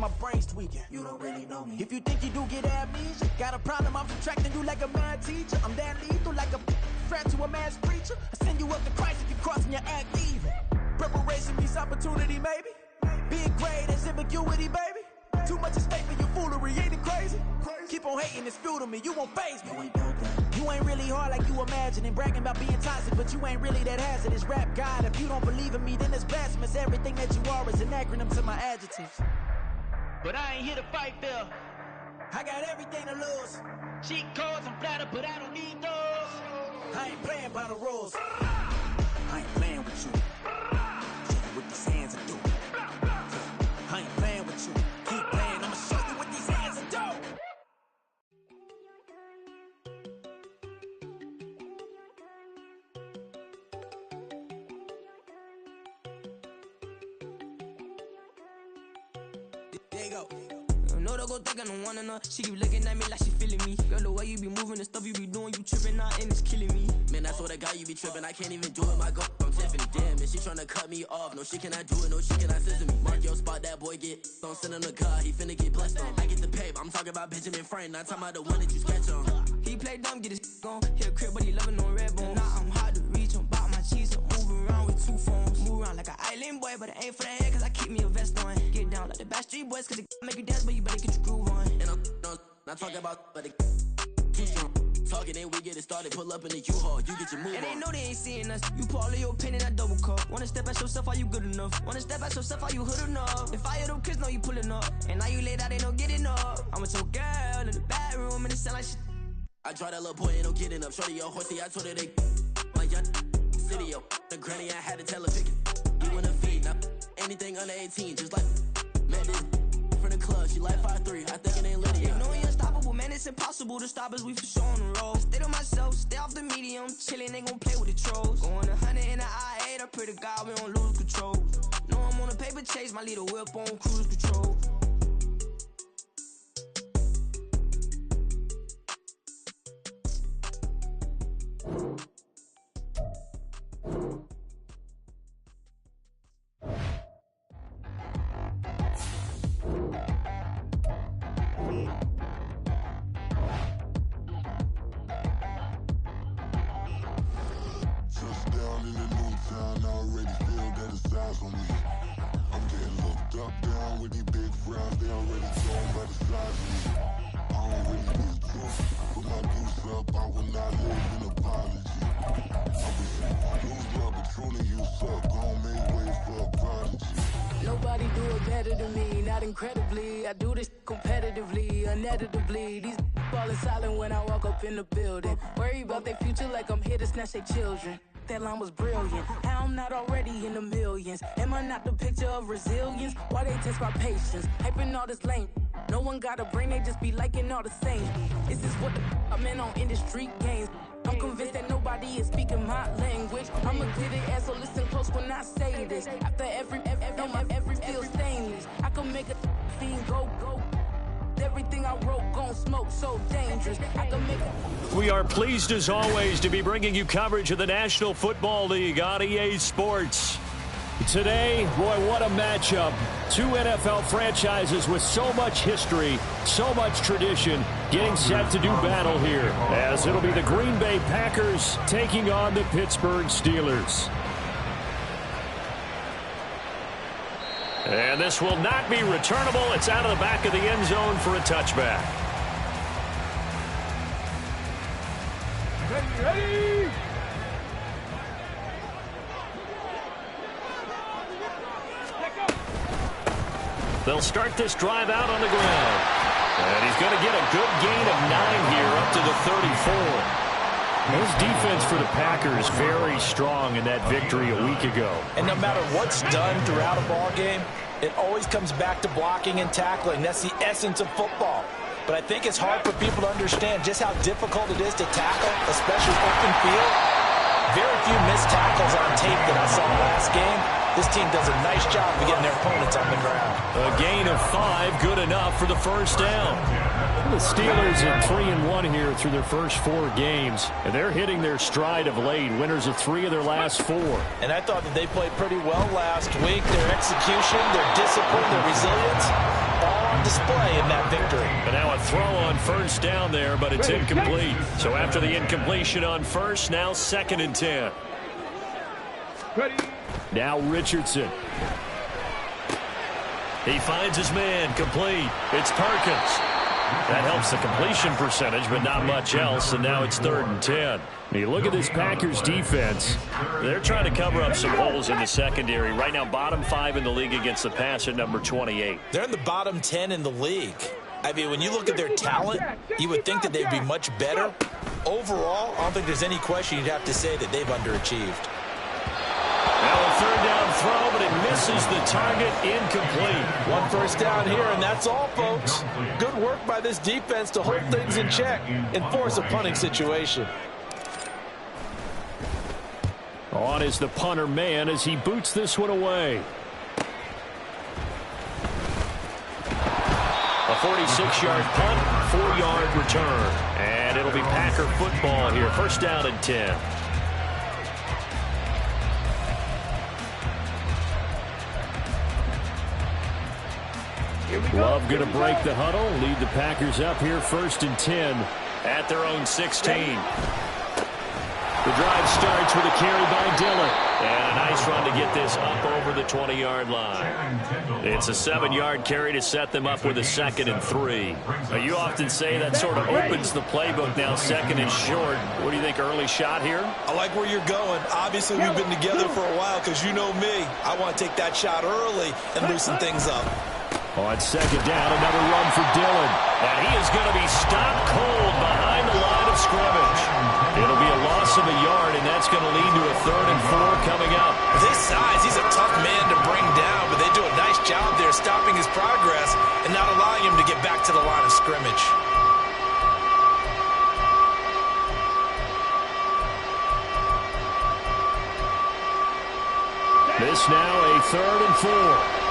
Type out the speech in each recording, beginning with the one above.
my brain's tweaking. You don't really know me. If you think you do get amnesia, got a problem, I'm subtracting you like a mad teacher. I'm that lethal like a threat to a mass preacher. I send you up to Christ if you crossing your act even. Preparation means opportunity, maybe. Big grade is ambiguity, baby. Too much at stake for your foolery, ain't it crazy? Keep on hating, it's fuel to me, you won't faze me. You ain't really hard like you imagine and bragging about being toxic, but you ain't really that hazardous. Rap God, if you don't believe in me, then it's blasphemous. Everything that you are is an acronym to my adjectives. But I ain't here to fight, Phil. I got everything to lose. Cheat codes, I'm flattered, but I don't need those. I ain't playing by the rules. I ain't playing with you. Show you what these hands are doing. I ain't playing with you. Keep playing, I'ma show you what these hands are doing. There you go. No, they gon' think I don't wanna know. She keep looking at me like she feeling me. Girl, the way you be moving, the stuff you be doing, you tripping out and it's killing me. Man, that's what I got, you be tripping. I can't even do it, my girl, I'm Tiffany. Damn, and she tryna cut me off. No, she cannot do it, no, she cannot scissor me. Mark your spot, that boy get don't send him to God, he finna get blessed on. I get the pay, I'm talking about Benjamin Franklin, not talking about the one that you sketch on. He play dumb, get his gone. Hit a crib, but he loving on red bone. Now I'm hard to reach, I'm about my cheese, I'm moving around with two phones. Move around like an island boy, but it ain't for the head, cause I keep me a vest on. Get down like the Backstreet Boys, cause it make you dance, but you better get your groove on. And I'm not talking about, but it too strong. Talking and we get it started, pull up in the U-Haul, you get your move and on. they know they ain't seeing us. You pull all of your opinion, I double cup. Wanna step at yourself, are you good enough? Wanna step at yourself, are you hood enough? If I hear them kids, know you pulling up. And now you laid out, they don't get enough. I'm with your girl in the bedroom, and it sound like shit. I draw that little boy, ain't no getting up. Shorty, yo, horsey, I told her they my young city, yo. The granny, I had to tell her pick it. You in the feed, now anything under 18, just like met this from the club. She like 5'3", I think it ain't Lydia. You know you're unstoppable, man, it's impossible to stop us, we for sure on the road. Stay to myself, stay off the medium, chillin', they gon' play with the trolls. Going 100 in the I-8, I pray to God we don't lose control. Know I'm on a paper chase, my little whip on cruise control. Touchdown in the new town, I already feel that it's eyes on me. I'm getting looked up, down with these big frowns, they already gone by the size of me. I don't really need to put my goose up, I will not live an apology. I wish you love, but truly you suck, gon' make way for a prodigy. Nobody do it better than me, not incredibly. I do this competitively, uneditably. These falling silent when I walk up in the building. Worry about their future like I'm here to snatch their children. That line was brilliant. How I'm not already in the millions? Am I not the picture of resilience? Why they test my patience? Hyping all this lame. No one got a brain, they just be liking all the same. This is what the I'm in on industry games. I'm convinced that nobody is speaking my language. I'ma clear their ass, so listen close when I say this. After every feel stainless. I can make a fiend go. Everything I wrote gon' smoke, so dangerous. I can make a... We are pleased as always to be bringing you coverage of the National Football League on EA Sports. Today, boy, what a matchup. Two NFL franchises with so much history, so much tradition, getting set to do battle here, as it'll be the Green Bay Packers taking on the Pittsburgh Steelers. And this will not be returnable. It's out of the back of the end zone for a touchback. Ready! They'll start this drive out on the ground. And he's going to get a good gain of 9 here up to the 34. This defense for the Packers very strong in that victory a week ago. And no matter what's done throughout a ball game, it always comes back to blocking and tackling. That's the essence of football. But I think it's hard for people to understand just how difficult it is to tackle, especially open field. Very few missed tackles on tape that I saw last game. This team does a nice job of getting their opponents on the ground. A gain of 5, good enough for the first down. The Steelers are 3-1 here through their first 4 games, and they're hitting their stride of late, winners of 3 of their last 4. And I thought that they played pretty well last week. Their execution, their discipline, their resilience, all display in that victory. And now a throw on first down there, but it's incomplete. So after the incompletion on first, now 2nd and 10. Now Richardson. He finds his man, complete. It's Perkins. That helps the completion percentage, but not much else, and now it's 3rd and 10. You look at this Packers defense. They're trying to cover up some holes in the secondary. Right now, bottom 5 in the league against the pass at number 28. They're in the bottom 10 in the league. I mean, when you look at their talent, you would think that they'd be much better. Overall, I don't think there's any question you'd have to say that they've underachieved. Now a 3rd down throw, but it misses the target, incomplete. 1 first down here, and that's all, folks. Good work by this defense to hold things in check and force a punting situation. On is the punter man as he boots this one away. A 46-yard punt, 4-yard return. And it'll be Packer football here. 1st down and 10. Love going to break the huddle, lead the Packers up here 1st and 10 at their own 16. The drive starts with a carry by Dillon. And a nice run to get this up over the 20-yard line. It's a 7-yard carry to set them up with a 2nd and 3. Now, you often say that sort of opens the playbook now, 2nd and short. What do you think, early shot here? I like where you're going. Obviously, we've been together for a while because you know me. I want to take that shot early and loosen things up. On 2nd down, another run for Dillon. And he is going to be stopped cold behind the line of scrimmage. It'll be a loss of a yard, and that's going to lead to a 3rd and 4 coming up. This size, he's a tough man to bring down, but they do a nice job there stopping his progress and not allowing him to get back to the line of scrimmage. This now a 3rd and 4.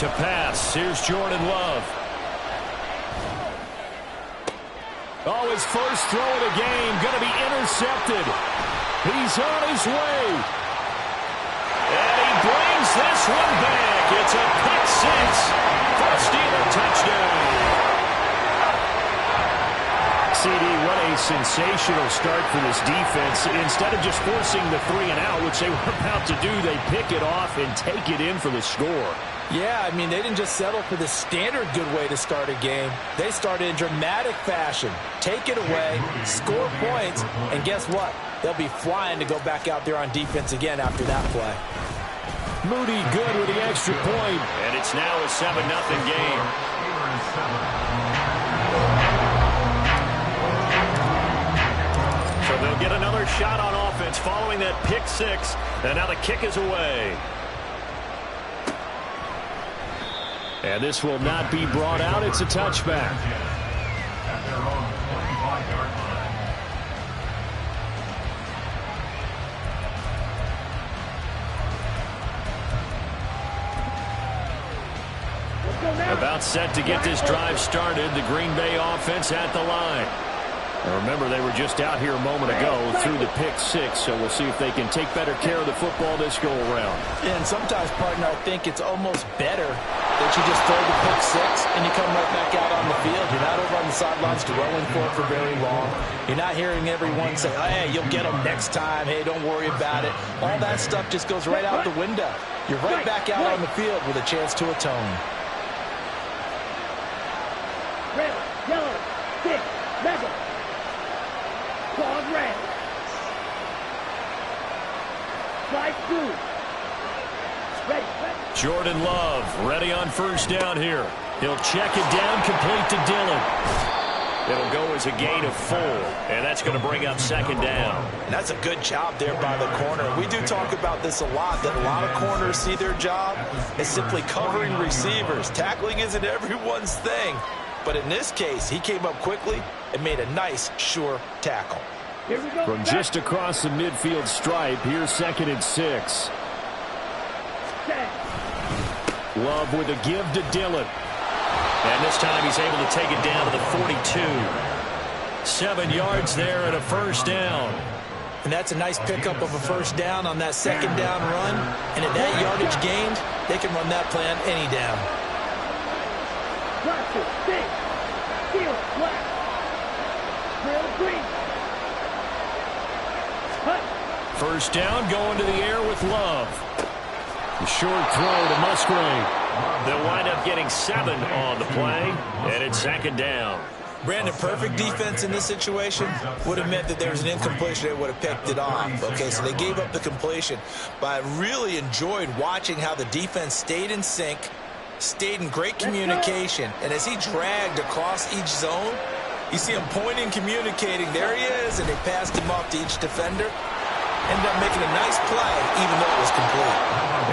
To pass, here's Jordan Love. Oh, his first throw of the game, going to be intercepted. He's on his way. And he brings this one back. It's a pick 6 for a Steeler touchdown. CD, what a sensational start for this defense. Instead of just forcing the 3 and out, which they were about to do, they pick it off and take it in for the score. Yeah, I mean, they didn't just settle for the standard good way to start a game. They started in dramatic fashion. Take it away, score points, and guess what? They'll be flying to go back out there on defense again after that play. Moody good with the extra point. And it's now a 7-0 game. So they'll get another shot on offense following that pick 6. And now the kick is away. And this will not be brought out. It's a touchback. About set to get this drive started. The Green Bay offense at the line. Now remember, they were just out here a moment ago through the pick 6, so we'll see if they can take better care of the football this go-around. And sometimes, partner, I think it's almost better that you just throw the pick 6 and you come right back out on the field. You're not over on the sidelines dwelling for it for very long. You're not hearing everyone say, hey, you'll get them next time. Hey, don't worry about it. All that stuff just goes right out the window. You're right back out on the field with a chance to atone. Red, yellow, 6, mega. Claude red. Slide through. Ready. Jordan Love ready on first down here. He'll check it down, complete to Dillon. It'll go as a gain of 4, and that's going to bring up 2nd down. And that's a good job there by the corner. We do talk about this a lot, that a lot of corners see their job as simply covering receivers. Tackling isn't everyone's thing. But in this case, he came up quickly and made a nice, sure tackle. Here we go. From just across the midfield stripe, here's 2nd and 6. Love with a give to Dillon. And this time he's able to take it down to the 42. 7 yards there and a first down. And that's a nice pickup of a first down on that 2nd down run. And at that yardage yardage gained, they can run that play on any down. Pressure, six, steal, flat, drill, green, cut. First down, going to the air with Love. The short throw to Musgrave. They'll wind up getting 7 on the play, and it's second down. Brandon, perfect defense in this situation would have meant that there was an incompletion. They would have picked it off. Okay, so they gave up the completion. But I really enjoyed watching how the defense stayed in sync, stayed in great communication. And as he dragged across each zone, you see him pointing, communicating. There he is, and they passed him off to each defender. Ended up making a nice play, even though it was complete.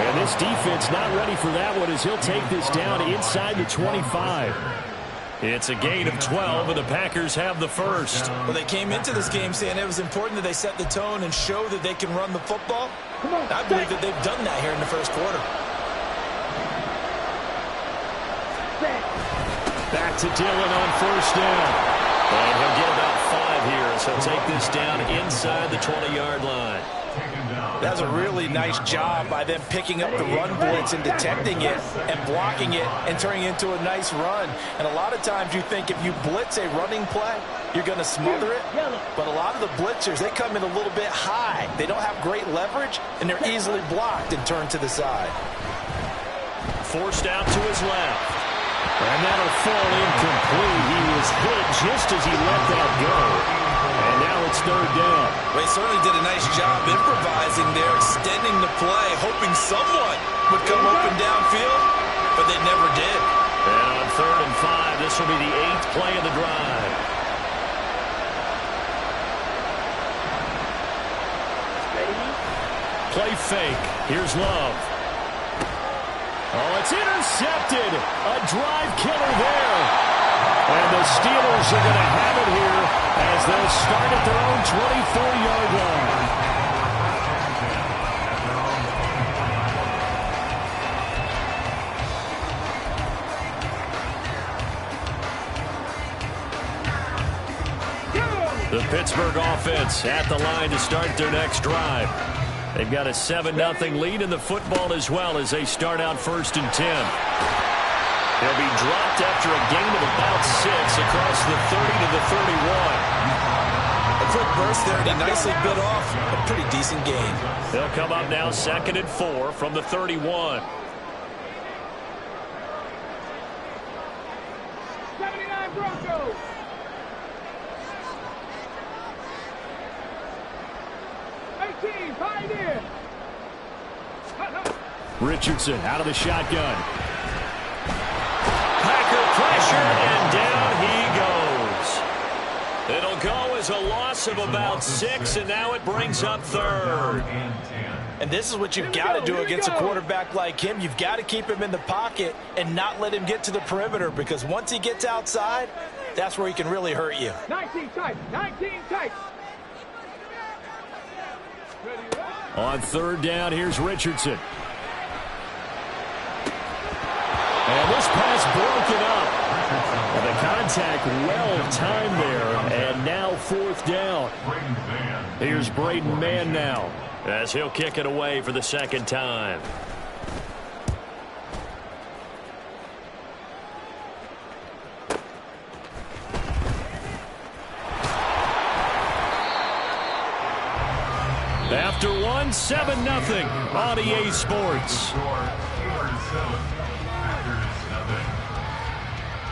And this defense not ready for that one as he'll take this down inside the 25. It's a gain of 12, and the Packers have the first. Well, they came into this game saying it was important that they set the tone and show that they can run the football. I believe that they've done that here in the first quarter. Back to Dillon on first down. And he'll get about 5 here, so he'll take this down inside the 20-yard line. That's a really nice job by them picking up the run blitz and detecting it and blocking it and turning it into a nice run. And a lot of times you think if you blitz a running play, you're going to smother it. But a lot of the blitzers, they come in a little bit high. They don't have great leverage, and they're easily blocked and turned to the side. Forced out to his left. And that'll fall incomplete. He was hit just as he let that go. And now it's third down. They certainly did a nice job improvising there, extending the play, hoping someone would come open downfield, but they never did. And on 3rd and 5, this will be the 8th play of the drive. Play fake. Here's Love. Oh, it's intercepted. A drive killer there. And the Steelers are going to have it here as they'll start at their own 24-yard line. The Pittsburgh offense at the line to start their next drive. They've got a 7-0 lead in the football as well as they start out 1st and 10. They'll be dropped after a gain of about 6 across the 30 to the 31. A quick burst there, and he nicely bit off a pretty decent gain. They'll come up now 2nd and 4 from the 31. 79 Broncos. Richardson out of the shotgun. Packer pressure, and down he goes. It'll go as a loss of about 6, and now it brings up 3rd. And this is what you've got to do against a quarterback like him. You've got to keep him in the pocket and not let him get to the perimeter, because once he gets outside, that's where he can really hurt you. 19 tight, 19 tight. On 3rd down, here's Richardson. And this pass broken up. And the contact well-timed there. And now 4th down. Here's Braden Mann now as he'll kick it away for the 2nd time. After 1, 7-0 on EA Sports.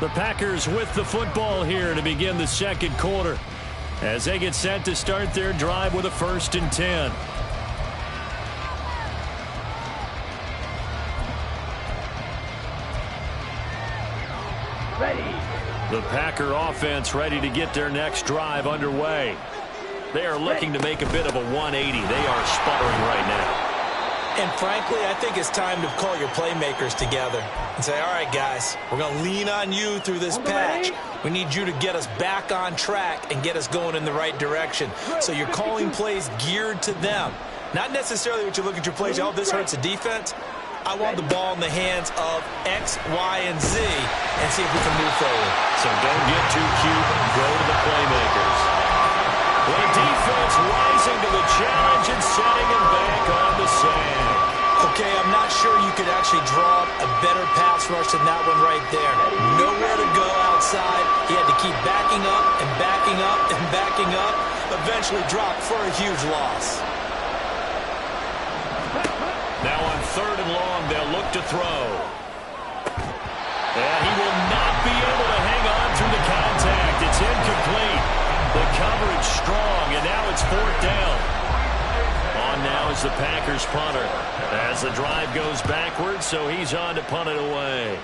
The Packers with the football here to begin the 2nd quarter as they get set to start their drive with a 1st and 10. Ready. The Packer offense ready to get their next drive underway. They are looking to make a bit of a 180. They are sputtering right now. And frankly, I think it's time to call your playmakers together and say, all right, guys, we're going to lean on you through this patch. We need you to get us back on track and get us going in the right direction. So you're calling plays geared to them. Not necessarily what you look at your plays, oh, this hurts the defense. I want the ball in the hands of X, Y, and Z and see if we can move forward. So don't get too cute. Go to the playmakers. The defense rising to the challenge and setting him back on the sand. Okay, I'm not not sure you could actually draw a better pass rush than that one right there. Nowhere to go outside. He had to keep backing up and backing up and backing up. Eventually dropped for a huge loss. Now on 3rd and long, they'll look to throw. And he will not be able to hang on through the contact. It's incomplete. The coverage strong, and now it's 4th down. On now is the Packers punter. As the drive goes backwards, so he's on to punt it away.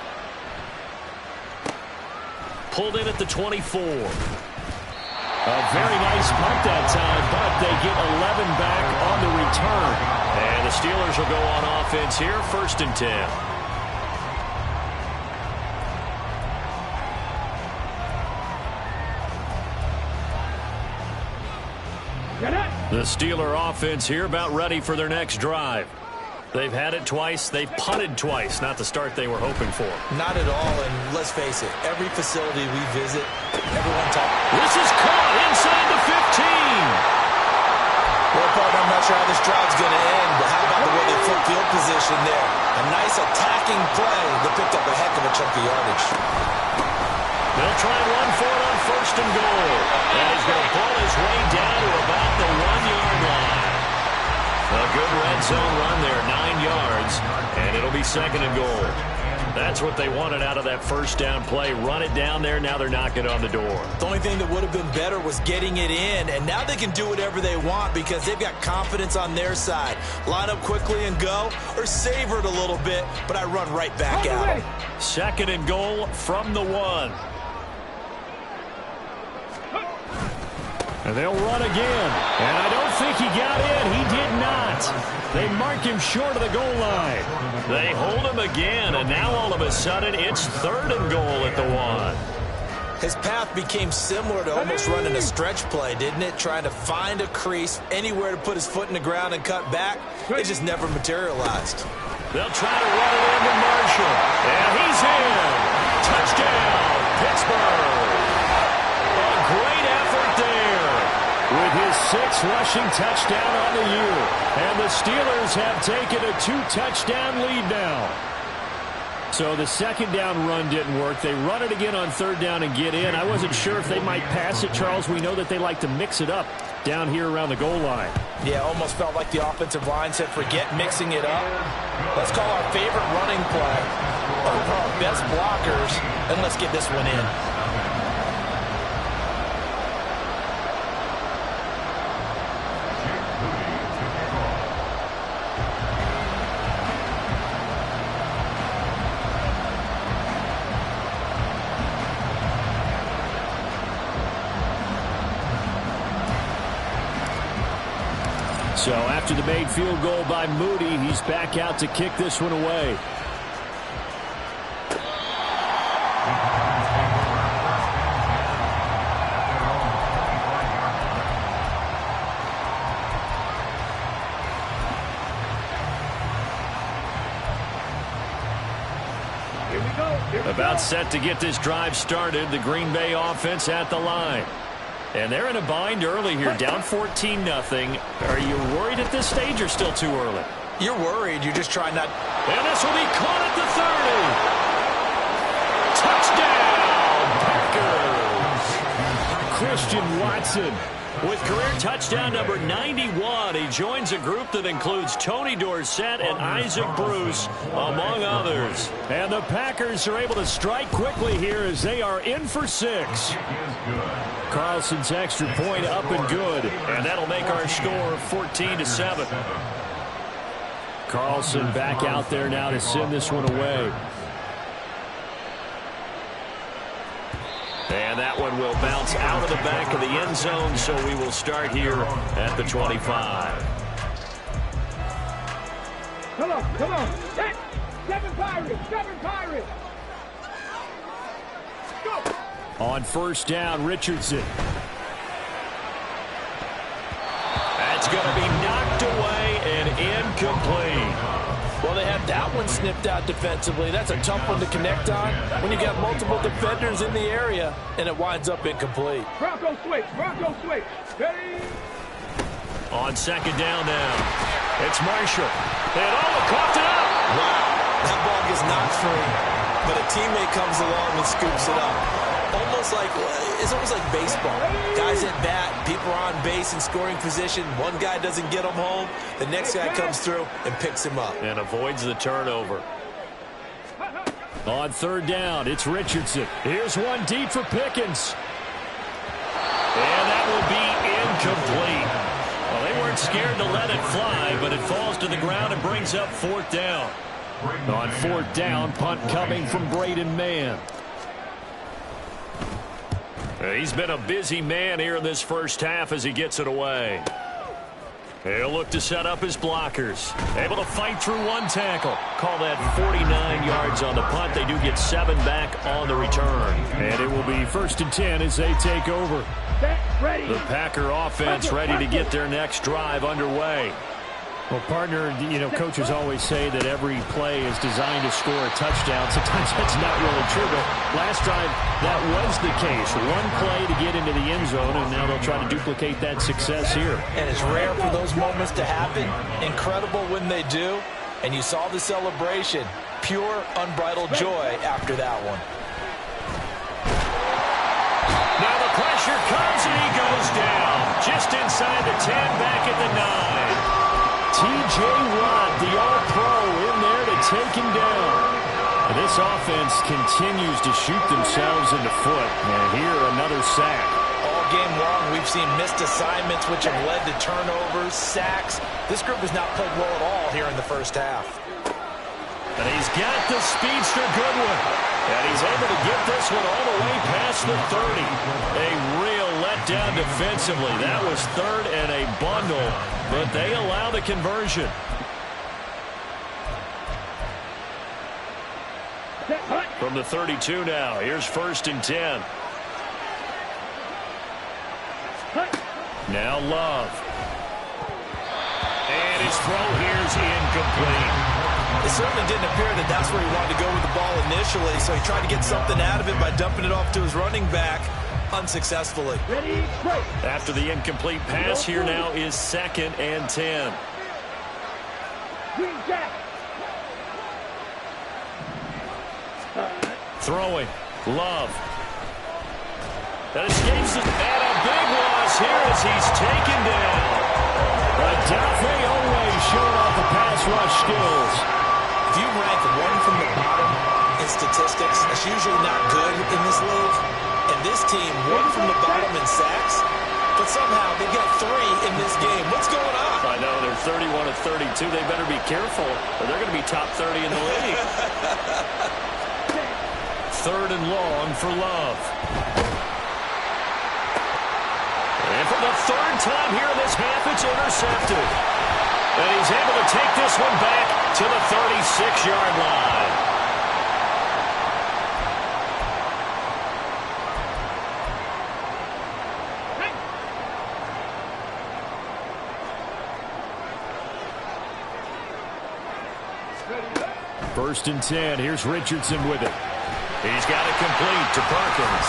Pulled in at the 24. A very nice punt that time, but they get 11 back on the return. And the Steelers will go on offense here, 1st and 10. The Steeler offense here about ready for their next drive. They've had it twice. They've punted twice. Not the start they were hoping for. Not at all, and let's face it, every facility we visit, everyone talks. This is caught inside the 15. Well, partner, I'm not sure how this drive's going to end, but how about the way they flip field position there? A nice attacking play that picked up a heck of a chunk of yardage. They'll try and run for it on 1st and goal. And he's going to pull his way down to about the 1-yard line. A good red zone run there, 9 yards, and it'll be 2nd and goal. That's what they wanted out of that 1st down play. Run it down there. Now they're knocking on the door. The only thing that would have been better was getting it in, and now they can do whatever they want because they've got confidence on their side. Line up quickly and go, or savor it a little bit, but I run right back out. 2nd and goal from the 1. And they'll run again. And I don't think he got in. He did not. They mark him short of the goal line. They hold him again, and now all of a sudden it's 3rd and goal at the 1. His path became similar to almost running a stretch play, didn't it? Trying to find a crease, anywhere to put his foot in the ground and cut back. It just never materialized. They'll try to run it into Marshall. And he's in. Touchdown, Pittsburgh. A great effort there with his 6th rushing touchdown on the year. And the Steelers have taken a 2-touchdown lead now. So the 2nd down run didn't work. They run it again on 3rd down and get in. I wasn't sure if they might pass it, Charles. We know that they like to mix it up down here around the goal line. Yeah, almost felt like the offensive line said, forget mixing it up. Let's call our favorite running play over our best blockers, and let's get this one in. So after the made field goal by Moody, he's back out to kick this one away. About set to get this drive started. The Green Bay offense at the line. And they're in a bind early here, down 14-0. Are you worried at this stage or still too early? You're worried. You're just trying not. And this will be caught at the 30. Touchdown, Packers. Christian Watson with career touchdown number 91. He joins a group that includes Tony Dorsett and Isaac Bruce, among others. And the Packers are able to strike quickly here as they are in for 6. Carlson's extra point up and good, and that'll make our score 14-7. Carlson back out there now to send this one away. And that one will bounce out of the back of the end zone, so we will start here at the 25. Come on. Set. 7 Pirates. Go. On 1st down, Richardson. That's going to be knocked away and incomplete. Well, they had that one snipped out defensively. That's a tough one to connect on when you got multiple defenders in the area, and it winds up incomplete. Bronco switch. Ready? On 2nd down now, it's Marshall. And coughed it up. teammate comes along and scoops it up. It's almost like baseball. Guys at bat, people are on base in scoring position. One guy doesn't get him home. The next guy comes through and picks him up. And avoids the turnover. On third down, it's Richardson. Here's one deep for Pickens. And that will be incomplete. Well, they weren't scared to let it fly, but it falls to the ground and brings up fourth down. On fourth down, punt coming from Braden Mann. He's been a busy man here in this first half as he gets it away. He'll look to set up his blockers. Able to fight through one tackle. Call that 49 yards on the punt. They do get 7 back on the return. And it will be 1st and 10 as they take over. The Packer offense ready to get their next drive underway. Well, partner, coaches always say that every play is designed to score a touchdown. Sometimes that's not really true, but last drive that was the case. One play to get into the end zone, and now they'll try to duplicate that success here. And it's rare for those moments to happen. Incredible when they do. And you saw the celebration. Pure, unbridled joy after that one. Now the pressure comes, and he goes down. Just inside the 10, back at the 9. T.J. Watt, the All-Pro, in there to take him down. And this offense continues to shoot themselves in the foot. And here, another sack. All game long, we've seen missed assignments, which have led to turnovers, sacks. This group has not played well at all here in the first half. And he's got the speedster Goodwin. And he's able to get this one all the way past the 30. A real letdown defensively. That was third and a bundle, but they allow the conversion. From the 32 now, here's 1st and 10. Now Love. And his throw here is incomplete. It certainly didn't appear that that's where he wanted to go with the ball initially, so he tried to get something out of it by dumping it off to his running back unsuccessfully. After the incomplete pass, here now is 2nd and 10. Throwing. Love. That escapes it. And a big loss here as he's taken down. Odafe Oweh showing off the pass rush skills. If you rank one from the bottom in statistics, that's usually not good in this league. And this team, one from the bottom in sacks, but somehow they got 3 in this game. What's going on? I know, they're 31 of 32. They better be careful, or they're going to be top 30 in the league. 3rd and long for Love. And for the 3rd time here in this half, it's intercepted. And he's able to take this one back to the 36-yard line. First and 10. Here's Richardson with it. He's got it complete to Perkins.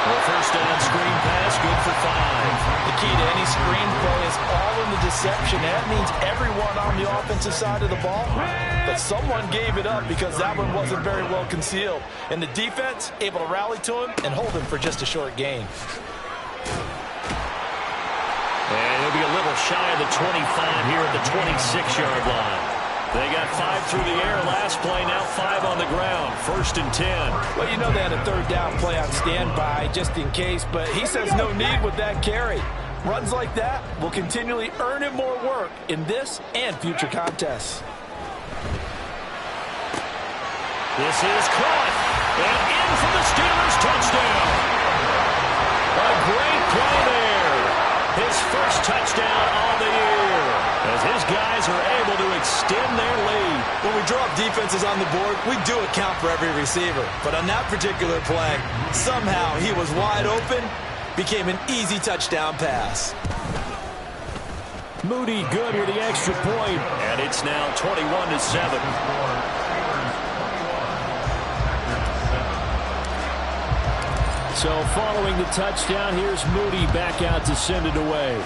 Well, first down screen pass, good for 5. The key to any screen play is all in the deception. That means everyone on the offensive side of the ball. But someone gave it up because that one wasn't very well concealed. And the defense able to rally to him and hold him for just a short gain. And he'll be a little shy of the 25 here at the 26-yard line. They got 5 through the air last play, now 5 on the ground. 1st and 10. Well, you know they had a 3rd down play on standby just in case, but he says no need with that carry. Runs like that will continually earn him more work in this and future contests. This is caught. And in for the Steelers touchdown. A great play there. His first touchdown on the year. As his guys are able to extend their lead. When we draw up defenses on the board, we do account for every receiver. But on that particular play, somehow he was wide open, became an easy touchdown pass. Moody good with the extra point. And it's now 21-7. So following the touchdown, here's Moody back out to send it away.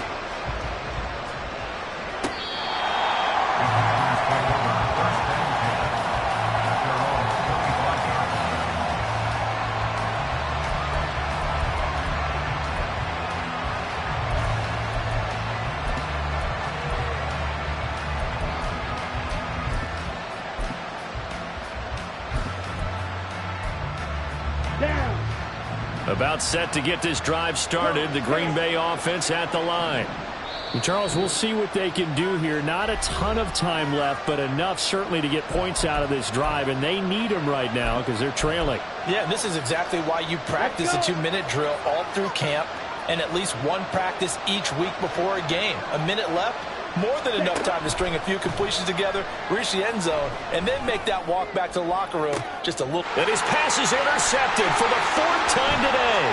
About set to get this drive started. The Green Bay offense at the line. And Charles, we'll see what they can do here. Not a ton of time left, but enough certainly to get points out of this drive, and they need them right now because they're trailing. Yeah, this is exactly why you practice a 2-minute drill all through camp and at least one practice each week before a game. A minute left, more than enough time to string a few completions together, reach the end zone, and then make that walk back to the locker room just a little. And his pass is intercepted for the 4th time today.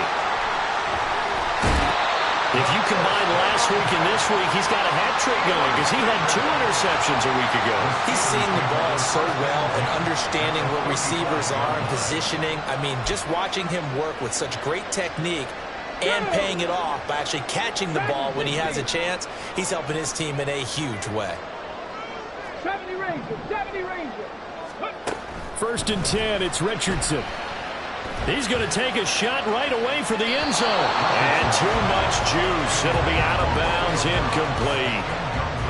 If you combine last week and this week, he's got a hat trick going because he had 2 interceptions a week ago. He's seeing the ball so well and understanding where receivers are and positioning. I mean, just watching him work with such great technique and paying it off by actually catching the ball when he has a chance, he's helping his team in a huge way. 70 Rangers. 1st and 10, it's Richardson. He's going to take a shot right away for the end zone. And too much juice. It'll be out of bounds, incomplete.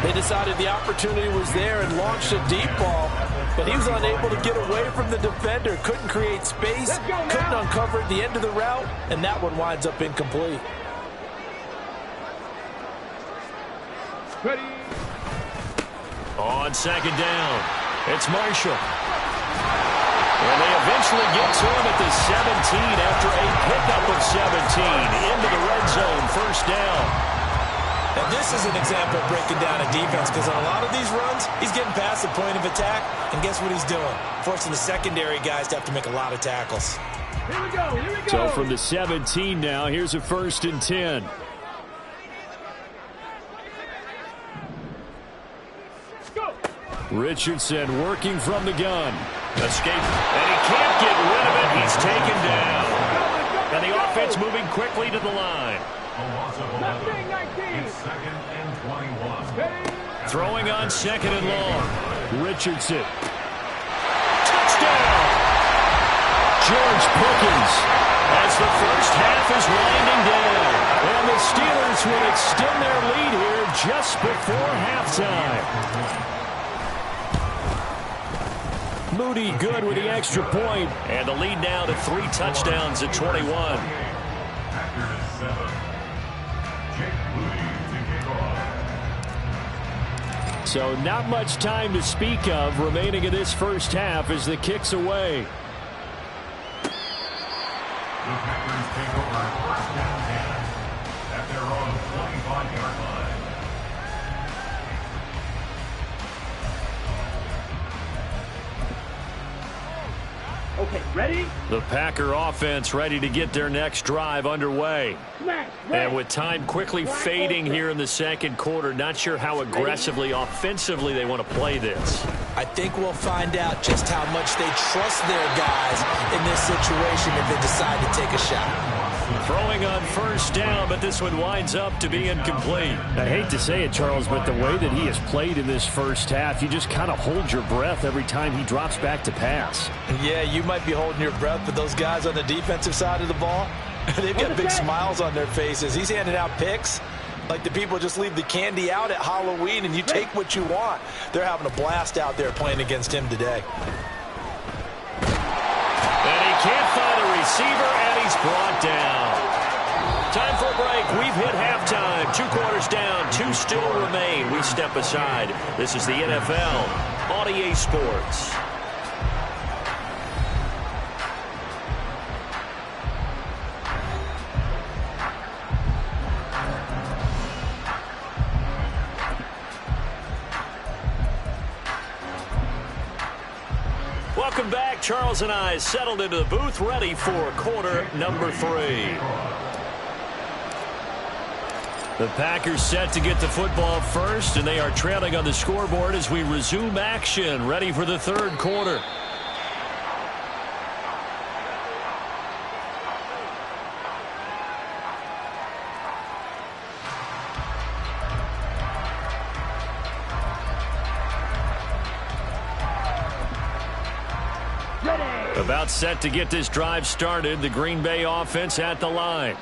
They decided the opportunity was there and launched a deep ball, but he was unable to get away from the defender. Couldn't create space, couldn't uncover the end of the route, and that one winds up incomplete. Ready. On 2nd down, it's Marshall. And they eventually get to him at the 17 after a pickup of 17 into the red zone, 1st down. And this is an example of breaking down a defense because on a lot of these runs, he's getting past the point of attack, and guess what he's doing? Forcing the secondary guys to have to make a lot of tackles. Here we go. So from the 17 now, here's a 1st and 10. Richardson working from the gun. Escape, and he can't get rid of it. He's taken down. And the offense moving quickly to the line. Throwing on 2nd and long. Richardson. Touchdown! George Pickens as the first half is winding down. And the Steelers will extend their lead here just before halftime. Moody good with the extra point. And the lead now to 3 touchdowns at 21. So not much time to speak of remaining in this first half as the kick's away. The Packers take over 1st down 10 at their own 25-yard line. Okay, ready? The Packer offense ready to get their next drive underway. And with time quickly fading here in the 2nd quarter, not sure how aggressively, offensively they want to play this. I think we'll find out just how much they trust their guys in this situation if they decide to take a shot. Throwing on 1st down, but this one winds up to be incomplete. I hate to say it, Charles, but the way that he has played in this first half, you just kind of hold your breath every time he drops back to pass. Yeah, you might be holding your breath, but those guys on the defensive side of the ball, they've got big smiles on their faces. He's handing out picks like the people just leave the candy out at Halloween and you take what you want. They're having a blast out there playing against him today. And he can't find a receiver, and he's brought down. Time for a break. We've hit halftime. 2 quarters down, 2 still remain. We step aside. This is the NFL on EA Sports. Welcome back. Charles and I settled into the booth, ready for quarter number 3. The Packers set to get the football first, and they are trailing on the scoreboard as we resume action, ready for the 3rd quarter. About set to get this drive started. The Green Bay offense at the line.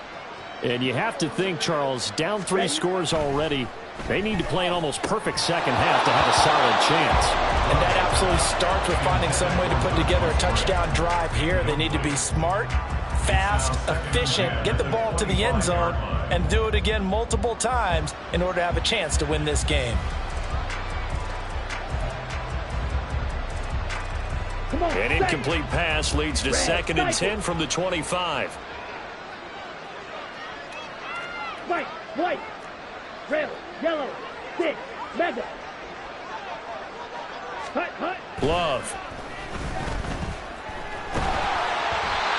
And you have to think, Charles, down 3 scores already. They need to play an almost perfect second half to have a solid chance. And that absolutely starts with finding some way to put together a touchdown drive here. They need to be smart, fast, efficient, get the ball to the end zone, and do it again multiple times in order to have a chance to win this game. An incomplete pass leads to 2nd and 10 from the 25. White, red, yellow, stick, mega. Hut. Love.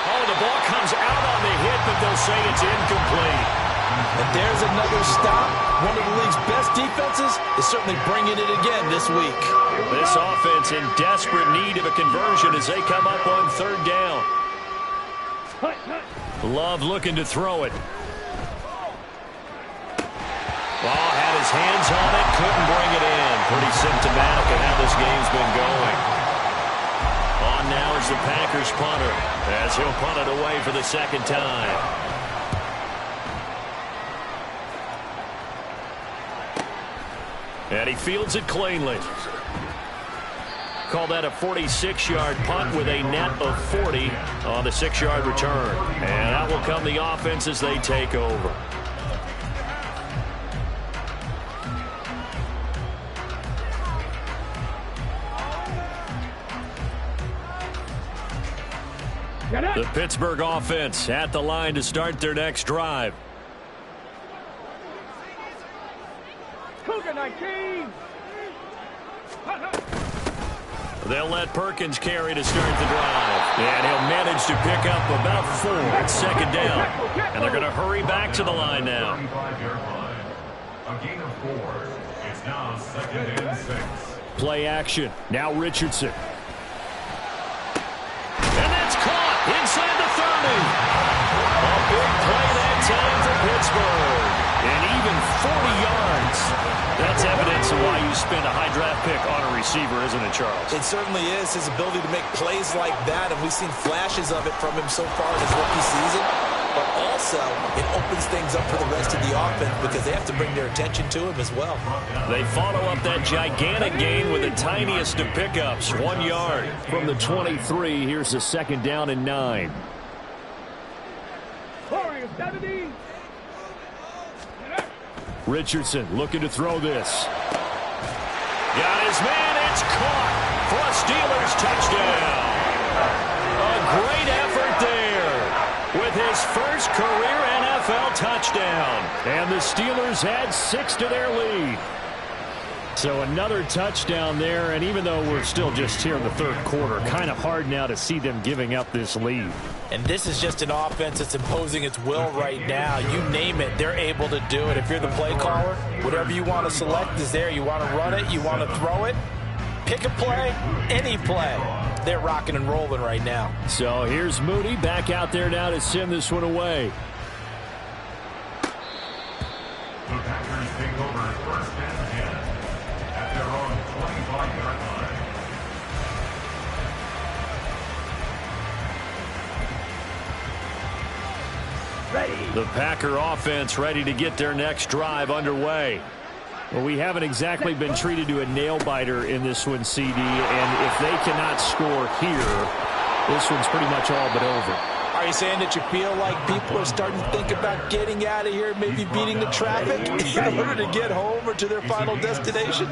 Oh, the ball comes out on the hit, but they'll say it's incomplete. And there's another stop. One of the league's best defenses is certainly bringing it again this week. This offense in desperate need of a conversion as they come up on 3rd down. Love looking to throw it. Ball had his hands on it, couldn't bring it in. Pretty symptomatic of how this game's been going. On now is the Packers punter as he'll punt it away for the 2nd time. And he fields it cleanly. Call that a 46-yard punt with a net of 40 on the 6-yard return. And that will come the offense as they take over. The Pittsburgh offense at the line to start their next drive. Cougar 19. They'll let Perkins carry to start the drive. And he'll manage to pick up about 4 at 2nd down. And they're going to hurry back to the line now. A gain of 4. It's now 2nd and 6. Play action. Now Richardson. And that's caught inside the 30. A big play that time for Pittsburgh. And even 40 yards. That's evidence of why you spend a high draft pick on a receiver, isn't it, Charles? It certainly is. His ability to make plays like that, and we've seen flashes of it from him so far in his rookie season. But also, it opens things up for the rest of the offense because they have to bring their attention to him as well. They follow up that gigantic gain with the tiniest of pickups, 1 yard. From the 23, here's the 2nd down and 9. Richardson looking to throw this. Got his man, it's caught for a Steelers touchdown. A great effort there with his first career NFL touchdown. And the Steelers add 6 to their lead. So another touchdown there, and even though we're still just here in the 3rd quarter, kind of hard now to see them giving up this lead. And this is just an offense that's imposing its will right now. You name it, they're able to do it. If you're the play caller, whatever you want to select is there. You want to run it, you want to throw it, pick a play, any play. They're rocking and rolling right now. So here's Mooney back out there now to send this one away. The Packers take over 1st and 10 at their own 25-yard line. The Packer offense ready to get their next drive underway. Well, we haven't exactly been treated to a nail-biter in this one, CD, and if they cannot score here, this one's pretty much all but over. Are you saying that you feel like people are starting to think about getting out of here, maybe beating the traffic in order to get home or to their final destination?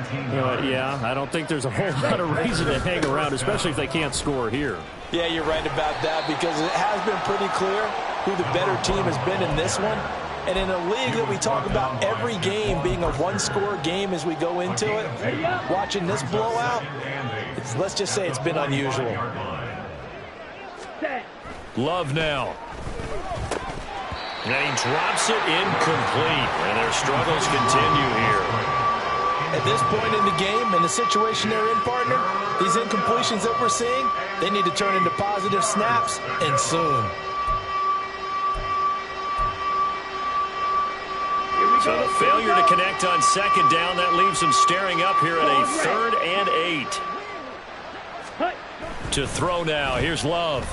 Yeah, I don't think there's a whole lot of reason to hang around, especially if they can't score here. Yeah, you're right about that because it has been pretty clear who the better team has been in this one. And in a league that we talk about every game being a one-score game as we go into it, watching this blowout, let's just say it's been unusual. Love now. And he drops it incomplete. And their struggles continue here. At this point in the game and the situation they're in, partner, these incompletions that we're seeing, they need to turn into positive snaps, and soon. So the failure to connect on 2nd down, that leaves them staring up here at a 3rd and 8. To throw now, here's Love.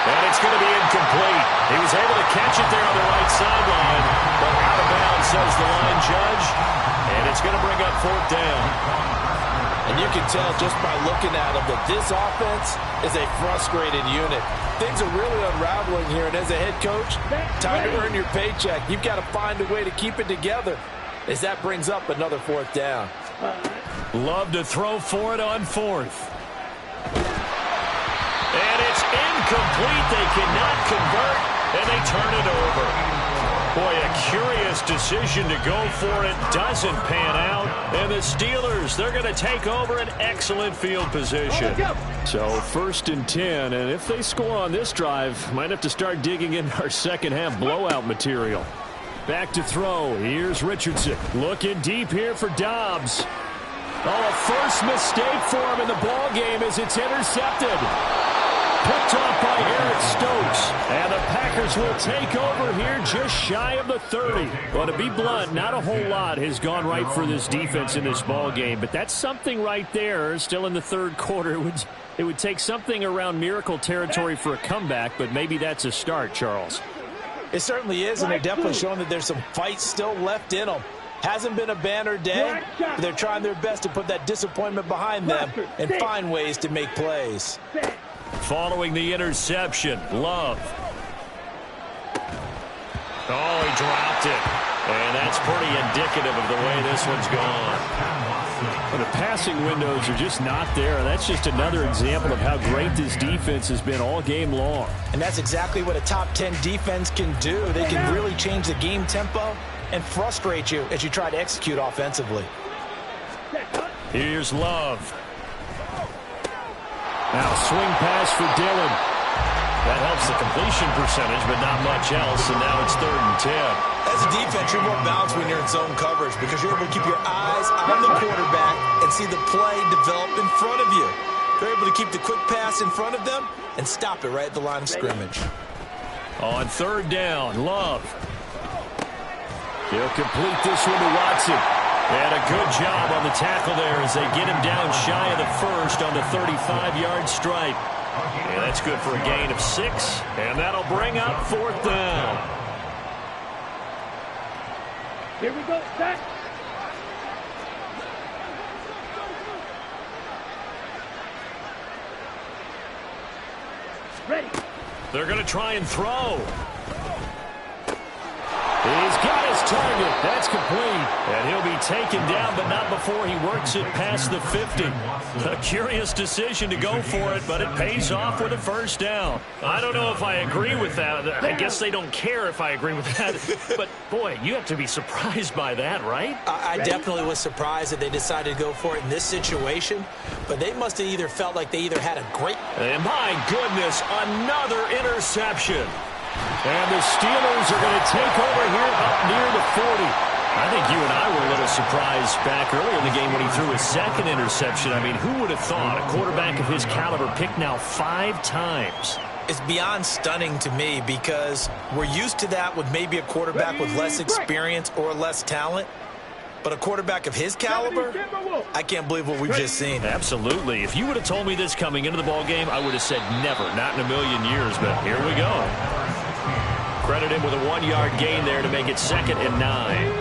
And it's going to be incomplete. He was able to catch it there on the right sideline, but out of bounds, says the line judge, and it's going to bring up 4th down. And you can tell just by looking at them that this offense is a frustrated unit. Things are really unraveling here, and as a head coach, time to earn your paycheck. You've got to find a way to keep it together as that brings up another 4th down. Love to throw for it on 4th. And it's incomplete. They cannot convert, and they turn it over. Boy, a curious decision to go for it. Doesn't pan out. And the Steelers, they're going to take over an excellent field position. So 1st and 10, and if they score on this drive, might have to start digging in our second half blowout material. Back to throw. Here's Richardson. Looking deep here for Dobbs. Oh, a first mistake for him in the ball game as it's intercepted. Picked off by Eric Stokes. And the Packers will take over here just shy of the 30. Well, to be blunt, not a whole lot has gone right for this defense in this ball game. But that's something right there. Still in the 3rd quarter. It would take something around miracle territory for a comeback, but maybe that's a start, Charles. It certainly is, and they're definitely showing that there's some fight still left in them. Hasn't been a banner day, but they're trying their best to put that disappointment behind them and find ways to make plays. Following the interception, Love. Oh, he dropped it. And that's pretty indicative of the way this one's gone. Well, the passing windows are just not there. And that's just another example of how great this defense has been all game long. And that's exactly what a top 10 defense can do. They can really change the game tempo and frustrate you as you try to execute offensively. Here's Love. Now swing pass for Dillon. That helps the completion percentage, but not much else, and now it's 3rd and 10. As a defense, you're more balanced when you're in zone coverage because you're able to keep your eyes on the quarterback and see the play develop in front of you. You're able to keep the quick pass in front of them and stop it right at the line of scrimmage. On 3rd down, Love. He'll complete this one to Watson. And a good job on the tackle there as they get him down shy of the 1st on the 35-yard stripe. And that's good for a gain of 6, and that'll bring up 4th down. Here we go, set. Ready. They're going to try and throw. He's got his target. That's complete. And he'll be taken down, but not before he works it past the 50. A curious decision to go for it, but it pays off with a 1st down. I don't know if I agree with that. I guess they don't care if I agree with that. But, boy, you have to be surprised by that, right? I definitely was surprised that they decided to go for it in this situation. But they must have either felt like they either had a great... And, my goodness, another interception. And the Steelers are going to take over here up near the 40. I think you and I were a little surprised back earlier in the game when he threw his 2nd interception. I mean, who would have thought a quarterback of his caliber picked now 5 times? It's beyond stunning to me because we're used to that with maybe a quarterback with less experience or less talent. But a quarterback of his caliber, I can't believe what we've just seen. Absolutely. If you would have told me this coming into the ball game, I would have said never, not in a million years. But here we go. Credit him with a 1-yard gain there to make it 2nd and 9.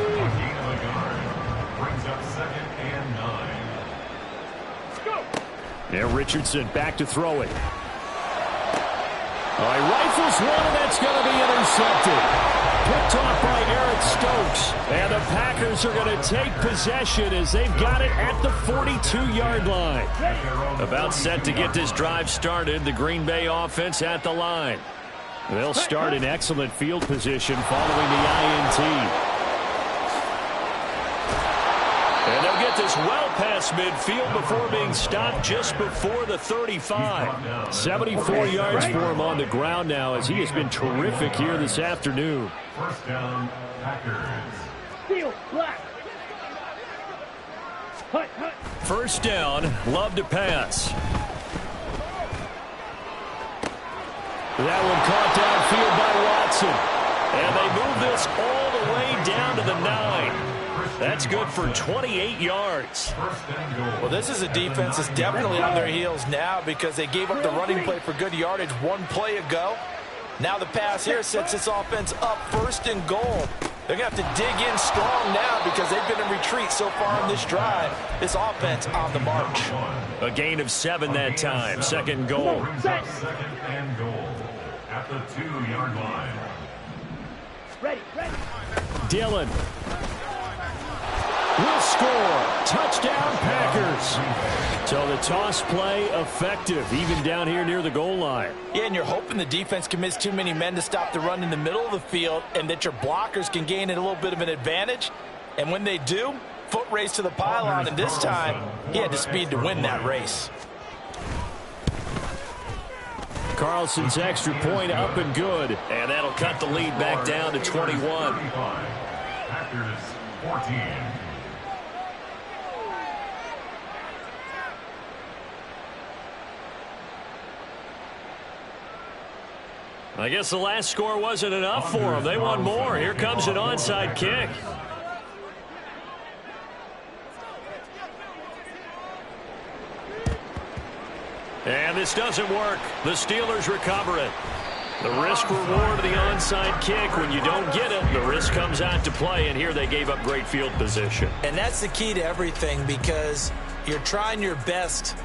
Brings up 2nd and 9. Now Richardson back to throw it. All right, rifles one, and that's going to be intercepted. Picked off by Eric Stokes. And the Packers are going to take possession as they've got it at the 42-yard line. About set to get this drive started. The Green Bay offense at the line. They'll start in excellent field position following the INT. And they'll get this well past midfield before being stopped just before the 35. 74 yards for him on the ground now as he has been terrific here this afternoon. 1st down, Packers. Steel, black. 1st down, Love to pass. That one caught downfield by Watson. And they move this all the way down to the 9. That's good for 28 yards. Well, this is a defense that's definitely on their heels now because they gave up the running play for good yardage 1 play ago. Now the pass here sets this offense up 1st and goal. They're going to have to dig in strong now because they've been in retreat so far in this drive. This offense on the march. A gain of 7 that time. Second goal. Second and goal at the 2-yard line. Ready. Dillon will score. Touchdown, Packers. So the toss play effective, even down here near the goal line. Yeah, and you're hoping the defense commits too many men to stop the run in the middle of the field and that your blockers can gain a little bit of an advantage. And when they do, foot race to the pylon, and this time he had the speed to win that race. Carlson's extra point up and good. And that'll cut the lead back down to 21. Packers 14. I guess the last score wasn't enough for them. They want more. Here comes an onside kick. And this doesn't work. The Steelers recover it. The risk-reward of the onside kick. When you don't get it, the risk comes out to play, and here they gave up great field position. And that's the key to everything, because you're trying your best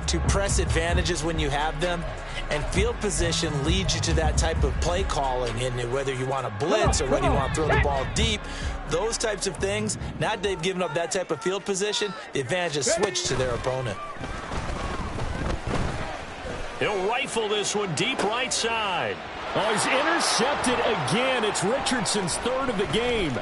to press advantages when you have them, and field position leads you to that type of play calling, and whether you want to blitz or whether you want to throw the ball deep, those types of things. Now they've given up that type of field position, the advantage is switched to their opponent. He'll rifle this one deep right side. Oh, he's intercepted again. It's Richardson's third of the game.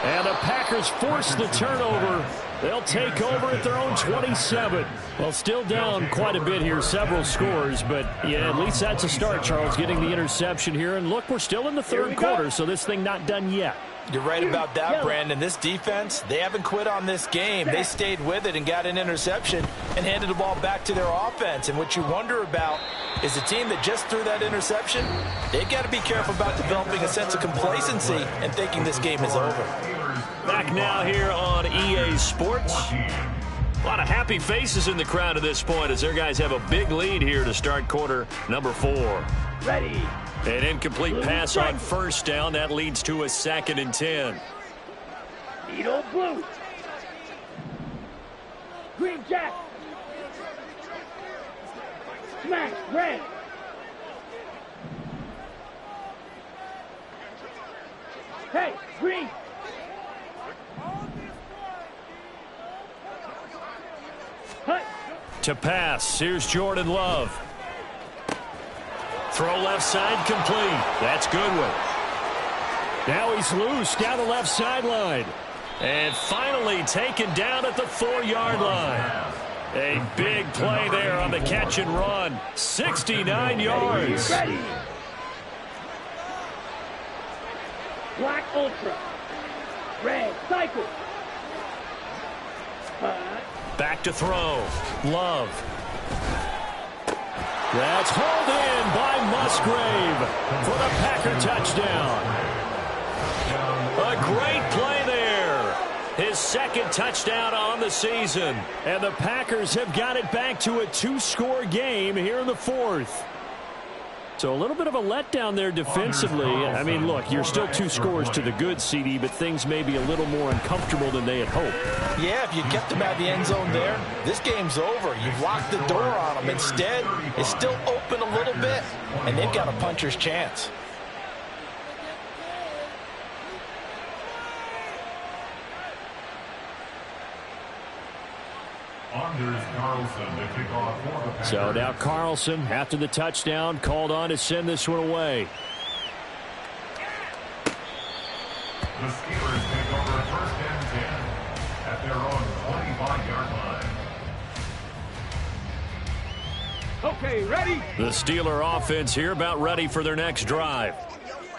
And the Packers force the turnover. They'll take over at their own 27. Well, still down quite a bit here, several scores. But, yeah, at least that's a start, Charles, getting the interception here. And, look, we're still in the third quarter, so this thing not done yet. You're right about that, Brandon. This defense, they haven't quit on this game. They stayed with it and got an interception and handed the ball back to their offense. And what you wonder about is the team that just threw that interception, they've got to be careful about developing a sense of complacency and thinking this game is over. Back now here on EA Sports. A lot of happy faces in the crowd at this point as their guys have a big lead here to start quarter number 4. Ready. An incomplete pass on first down. That leads to a 2nd and 10. Needle blue. Green jack. Smash red. Hey, green. Hut. To pass. Here's Jordan Love. Throw left side complete. That's Goodwin. Now he's loose down the left sideline. And finally taken down at the 4-yard line. A big play there on the catch and run. 69 yards. Ready. Black Ultra. Red Cycle. Back to throw. Love. That's hauled in by Musgrave for the Packer touchdown. A great play there. His 2nd touchdown on the season. And the Packers have got it back to a 2-score game here in the 4th. So a little bit of a letdown there defensively. I mean, look, you're still 2 scores to the good, CD, but things may be a little more uncomfortable than they had hoped. Yeah, if you kept them out of the end zone there, this game's over. You've locked the door on them. Instead, it's still open a little bit, and they've got a puncher's chance. So now Carlson, after the touchdown, called on to send this one away. The Steelers take over 1st and 10 at their own 25-yard line. Okay, ready? The Steeler offense here about ready for their next drive.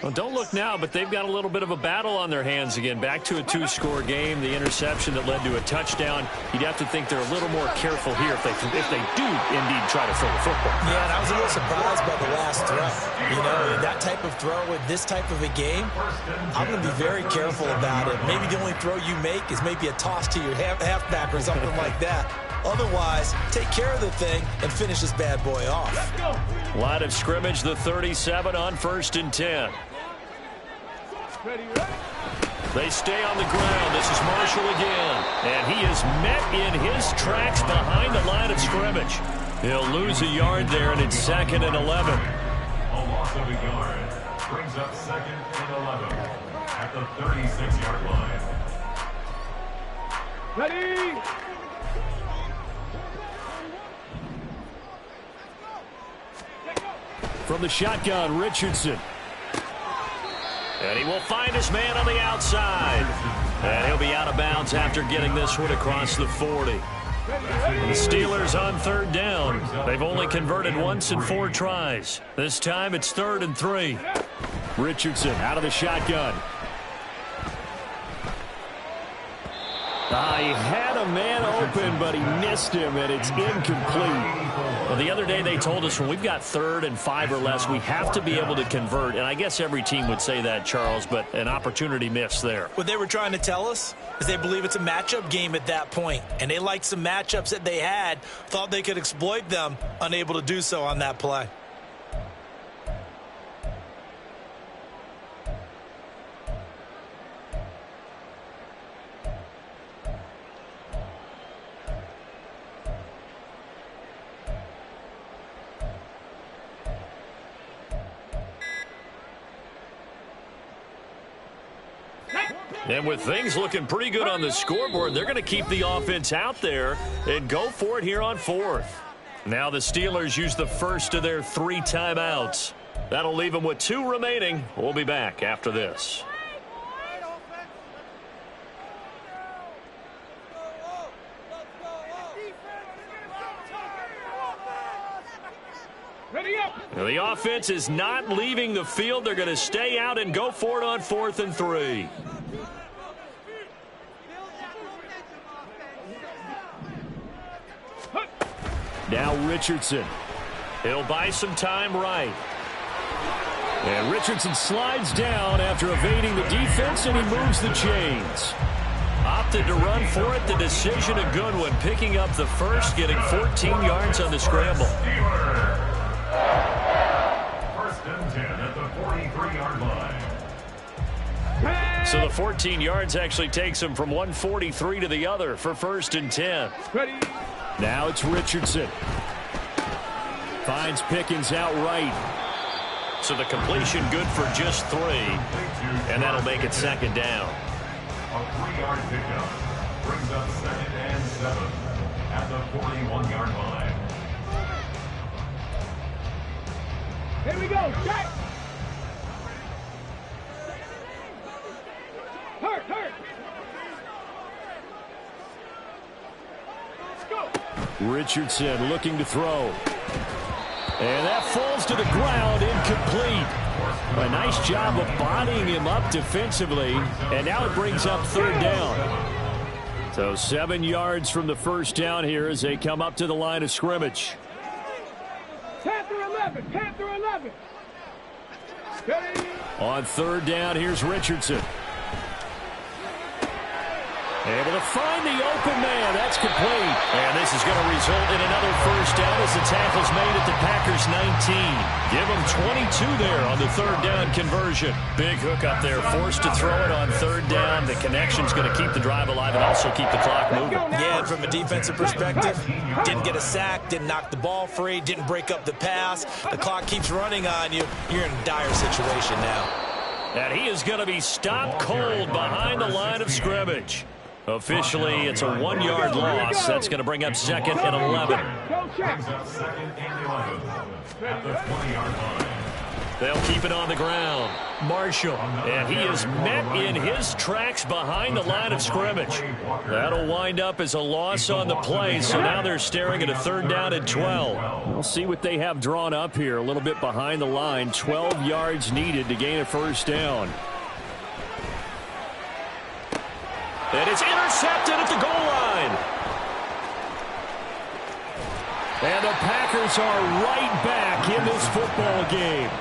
Well, don't look now, but they've got a little bit of a battle on their hands again. Back to a 2-score game. The interception that led to a touchdown. You'd have to think they're a little more careful here if they do indeed try to throw the football. Yeah, and I was a little surprised by the last throw. You know, that type of throw in this type of a game, I'm going to be very careful about it. Maybe the only throw you make is maybe a toss to your halfback or something like that. Otherwise, take care of the thing and finish this bad boy off. Line of scrimmage, the 37 on 1st and 10. They stay on the ground. This is Marshall again. And he is met in his tracks behind the line of scrimmage. He'll lose a yard there, and it's 2nd and 11. A loss of a yard brings up 2nd and 11 at the 36-yard line. Ready? From the shotgun, Richardson. And he will find his man on the outside. And he'll be out of bounds after getting this one across the 40. The Steelers on 3rd down. They've only converted once in 4 tries. This time it's 3rd and 3. Richardson out of the shotgun. He had a man open, but he missed him, and it's incomplete. Well, the other day they told us when we've got 3rd and 5 or less, we have to be able to convert. And I guess every team would say that, Charles, but an opportunity missed there. What they were trying to tell us is they believe it's a matchup game at that point. And they liked some matchups that they had, thought they could exploit them, unable to do so on that play. And with things looking pretty good on the scoreboard, they're going to keep the offense out there and go for it here on 4th. Now the Steelers use the first of their 3 timeouts. That'll leave them with 2 remaining. We'll be back after this. Now the offense is not leaving the field. They're going to stay out and go for it on 4th and 3. Now Richardson. He'll buy some time right. And Richardson slides down after evading the defense, and he moves the chains. Opted to run for it. The decision a good one. Picking up the first, getting 14 yards on the scramble. 1st and 10 at the 43-yard line. So the 14 yards actually takes him from one 43 to the other for 1st and 10. Ready? Now it's Richardson. Finds Pickens out right. So the completion good for just 3. And that'll make it 2nd down. A 3-yard pickup brings up 2nd and 7 at the 41-yard line. Here we go. Check. Hurt. Let's go. Richardson looking to throw. And that falls to the ground, incomplete. A nice job of bodying him up defensively. And now it brings up 3rd down. So 7 yards from the first down here as they come up to the line of scrimmage. 10 through 11. 10 through 11. Ready? On 3rd down, here's Richardson. Able to find the open man. That's complete. And this is going to result in another first down as the tackle's made at the Packers 19. Give them 22 there on the 3rd down conversion. Big hook up there. Forced to throw it on 3rd down. The connection's going to keep the drive alive and also keep the clock moving. Yeah, and from a defensive perspective, didn't get a sack, didn't knock the ball free, didn't break up the pass. The clock keeps running on you. You're in a dire situation now. And he is going to be stopped cold behind the line of scrimmage. Officially, it's a 1-yard loss. That's going to bring up 2nd and 11. Brings up 2nd and 11 at the 20-yard line. They'll keep it on the ground. Marshall, and he is met in his tracks behind the line of scrimmage. That'll wind up as a loss on the play, so now they're staring at a 3rd down and 12. We'll see what they have drawn up here, a little bit behind the line. 12 yards needed to gain a first down. And it's intercepted at the goal line. And the Packers are right back in this football game.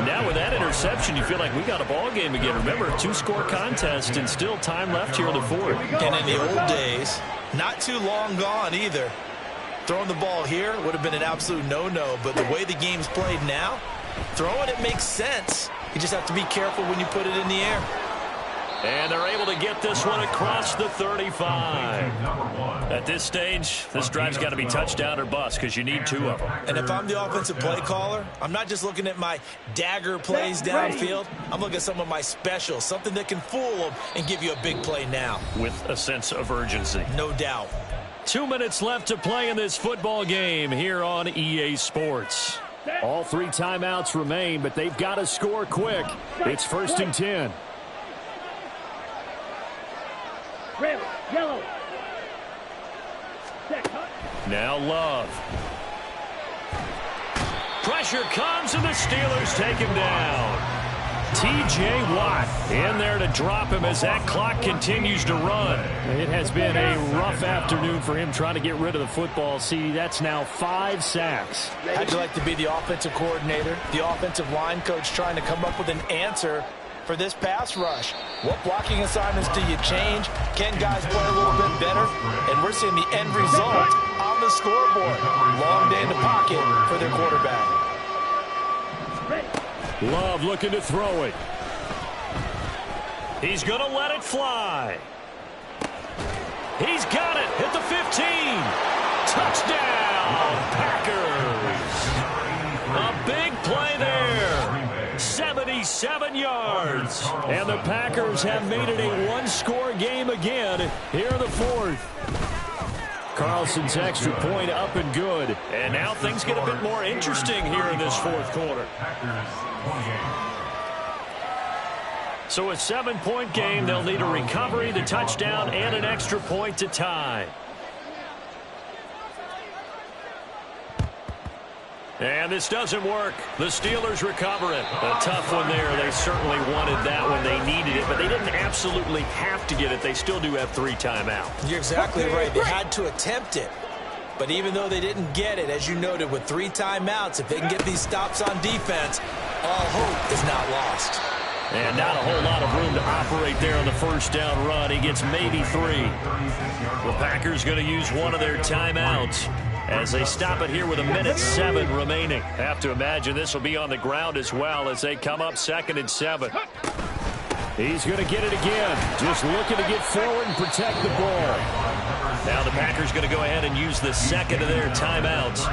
Now with that interception, you feel like we got a ball game again. Remember, 2-score contest and still time left here in the 4th. And in the old days, not too long gone either. Throwing the ball here would have been an absolute no-no, but the way the game's played now, Throwing it makes sense. You just have to be careful when you put it in the air. And they're able to get this one across the 35. At this stage, this drive's got to be touchdown or bust because you need 2 of them. And if I'm the offensive play caller, I'm not just looking at my dagger plays downfield. I'm looking at some of my specials, something that can fool them and give you a big play now. With a sense of urgency. No doubt. 2 minutes left to play in this football game here on EA Sports. All 3 timeouts remain, but they've got to score quick. It's 1st and 10. Red, yellow. Now Love. Pressure comes and the Steelers take him down. T.J. Watt in there to drop him as that clock continues to run. It has been a rough afternoon for him trying to get rid of the football. See, that's now 5 sacks. How'd you like to be the offensive coordinator, the offensive line coach trying to come up with an answer for this pass rush? What blocking assignments do you change? Can guys play a little bit better? And we're seeing the end result on the scoreboard. Long day in the pocket for their quarterback. Love looking to throw it. He's going to let it fly. He's got it at the 15. Touchdown, Packers. A big play there. 77 yards. And the Packers have made it a one-score game again here in the 4th. Carlson's extra point up and good. And now things get a bit more interesting here in this 4th quarter. So a 7-point game, they'll need a recovery, the touchdown, and an extra point to tie. And this doesn't work. The Steelers recover it. A tough one there. They certainly wanted that when they needed it, but they didn't absolutely have to get it. They still do have 3 timeouts. You're exactly right. They had to attempt it. But even though they didn't get it, as you noted, with 3 timeouts, if they can get these stops on defense, all hope is not lost. And not a whole lot of room to operate there on the first down run. He gets maybe 3. The Packers going to use one of their timeouts as they stop it here with 1:07 remaining. Have to imagine this will be on the ground as well as they come up 2nd and 7. He's going to get it again. Just looking to get forward and protect the ball. Now the Packers going to go ahead and use the 2nd of their timeouts.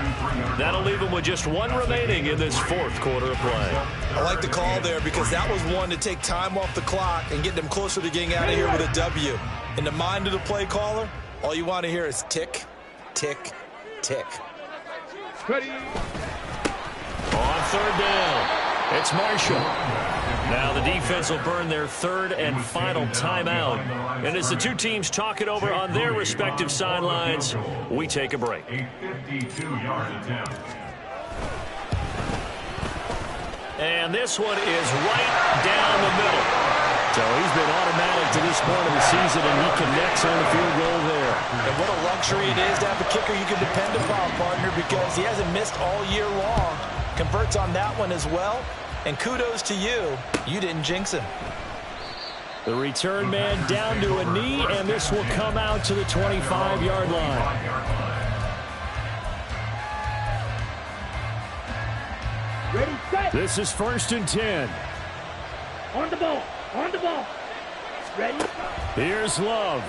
That'll leave them with just 1 remaining in this 4th quarter of play. I like the call there because that was one to take time off the clock and get them closer to getting out of here with a W. In the mind of the play caller, all you want to hear is tick, tick, tick. Ready. On 3rd down, it's Marshall. Now the defense will burn their 3rd and final timeout. And as the 2 teams talk it over on their respective sidelines, we take a break. 52-yard attempt. And this one is right down the middle. So he's been automatic to this point of the season, and he connects on the field goal there. And what a luxury it is to have a kicker you can depend upon, partner, because he hasn't missed all year long. Converts on that one as well. And kudos to you. You didn't jinx him. The return man down to a knee, and this will come out to the 25-yard line. Ready, set. This is 1st and 10. On the ball. On the ball. Ready. Here's Love.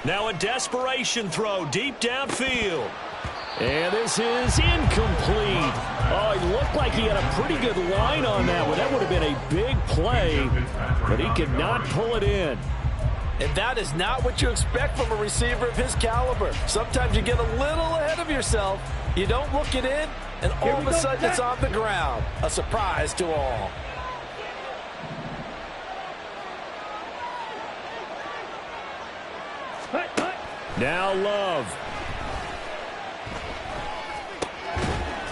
Now a desperation throw deep downfield. And this is incomplete. Oh, it looked like he had a pretty good line on that one. That would have been a big play, but he could not pull it in. And that is not what you expect from a receiver of his caliber. Sometimes you get a little ahead of yourself. You don't look it in, and all of a sudden it's on the ground. A surprise to all. Now Love.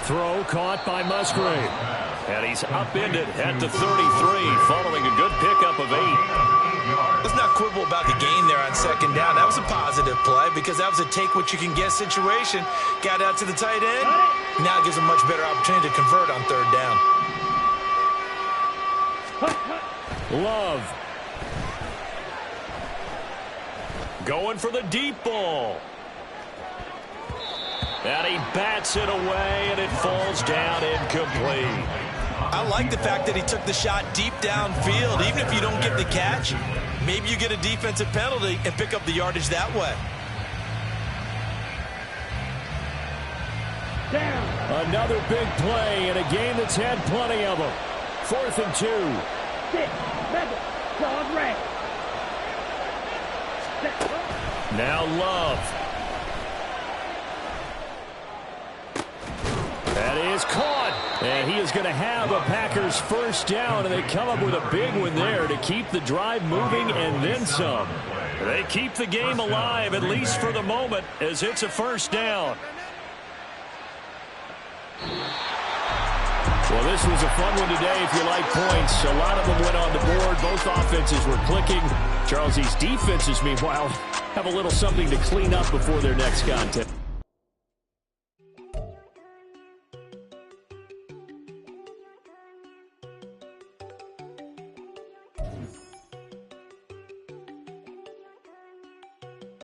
Throw caught by Musgrave. And he's upended at the 33 following a good pickup of 8. Let's not quibble about the gain there on 2nd down. That was a positive play because that was a take-what-you-can-get situation. Got out to the tight end. Now it gives a much better opportunity to convert on 3rd down. Love. Going for the deep ball. And he bats it away, and it falls down incomplete. I like the fact that he took the shot deep downfield. Even if you don't get the catch, maybe you get a defensive penalty and pick up the yardage that way. Another big play in a game that's had plenty of them. 4th and 2. 6, 7, claws red. Now Love. That is caught. And he is going to have a Packers first down, and they come up with a big one there to keep the drive moving and then some. They keep the game alive, at least for the moment, as it's a first down. Well, this was a fun one today if you like points. A lot of them went on the board. Both offenses were clicking. Charles, these defenses, meanwhile, have a little something to clean up before their next contest.